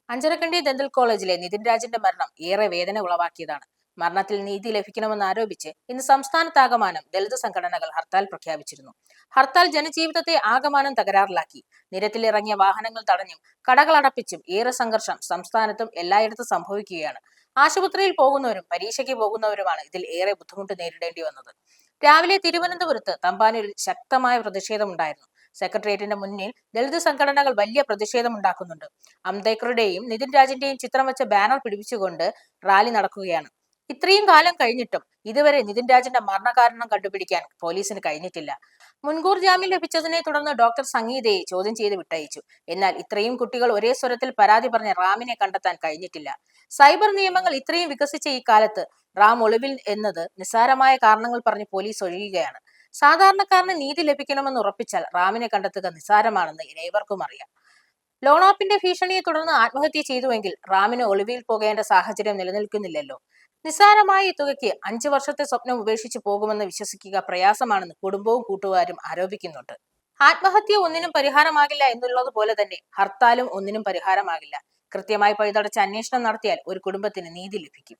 Anjarakandy dental കോളേജിലെ നിതിൻ രാജിന്റെ മരണം ഏറെ വേദന ഉളവാക്കിയതാണ്. മരണത്തിൽ നീതി ലഭിക്കണമെന്ന് ആരോപിച്ച് ഇന്ന് സംസ്ഥാനത്താകമാനം ദളിത് സംഘടനകൾ ഹർത്താൽ പ്രഖ്യാപിച്ചിരുന്നു. ഹർത്താൽ ജനജീവിതത്തെ ആകമാനം തകരാറിലാക്കി. നിരത്തിലിറങ്ങിയ വാഹനങ്ങൾ തടഞ്ഞും കടകൾ അടപ്പിച്ചും ഏറെ സംഘർഷം സംസ്ഥാനത്തും എല്ലായിടത്തും സംഭവിക്കുകയാണ്. ആശുപത്രിയിൽ പോകുന്നവരും പരീക്ഷയ്ക്ക് പോകുന്നവരുമാണ് ഇതിൽ ഏറെ ബുദ്ധിമുട്ട് നേരിടേണ്ടി വന്നത്. രാവിലെ തിരുവനന്തപുരത്ത് തമ്പാനൂരിൽ ശക്തമായ പ്രതിഷേധമുണ്ടായിരുന്നു. സെക്രട്ടേറിയറ്റിന്റെ മുന്നിൽ ദളിത് സംഘടനകൾ വലിയ പ്രതിഷേധമുണ്ടാക്കുന്നുണ്ട്. അംബേദ്കറുടെയും നിതിൻ രാജിന്റെയും ചിത്രം വെച്ച ബാനർ പിടിപ്പിച്ചുകൊണ്ട് റാലി നടക്കുകയാണ്. ഇത്രയും കാലം കഴിഞ്ഞിട്ടും ഇതുവരെ നിതിൻ രാജിന്റെ മരണകാരണം കണ്ടുപിടിക്കാൻ പോലീസിന് കഴിഞ്ഞിട്ടില്ല. മുൻകൂർ ജാമ്യം ലഭിച്ചതിനെ തുടർന്ന് ഡോക്ടർ സംഗീതയെ ചോദ്യം ചെയ്ത് വിട്ടയച്ചു. എന്നാൽ ഇത്രയും കുട്ടികൾ ഒരേ സ്വരത്തിൽ പരാതി പറഞ്ഞ റാമിനെ കണ്ടെത്താൻ കഴിഞ്ഞിട്ടില്ല. സൈബർ നിയമങ്ങൾ ഇത്രയും വികസിച്ച ഈ കാലത്ത് റാം ഒളിവിൽ എന്നത് നിസ്സാരമായ കാരണങ്ങൾ പറഞ്ഞ് പോലീസ് ഒഴിയുകയാണ്. സാധാരണക്കാരന് നീതി ലഭിക്കണമെന്ന് ഉറപ്പിച്ചാൽ റാമിനെ കണ്ടെത്തുക നിസ്സാരമാണെന്ന് ഏവർക്കും അറിയാം. ലോണാപ്പിന്റെ ഭീഷണിയെ തുടർന്ന് ആത്മഹത്യ ചെയ്തുവെങ്കിൽ റാമിന് ഒളിവിൽ പോകേണ്ട സാഹചര്യം നിലനിൽക്കുന്നില്ലല്ലോ. നിസ്സാരമായ ഈ തുകയ്ക്ക് 5 വർഷത്തെ സ്വപ്നം ഉപേക്ഷിച്ചു പോകുമെന്ന് വിശ്വസിക്കുക പ്രയാസമാണെന്ന് കുടുംബവും കൂട്ടുകാരും ആരോപിക്കുന്നുണ്ട്. ആത്മഹത്യ ഒന്നിനും പരിഹാരമാകില്ല എന്നുള്ളത് പോലെ തന്നെ ഹർത്താലും ഒന്നിനും പരിഹാരമാകില്ല. കൃത്യമായി പഴുതടച്ച് അന്വേഷണം നടത്തിയാൽ ഒരു കുടുംബത്തിന് നീതി ലഭിക്കും.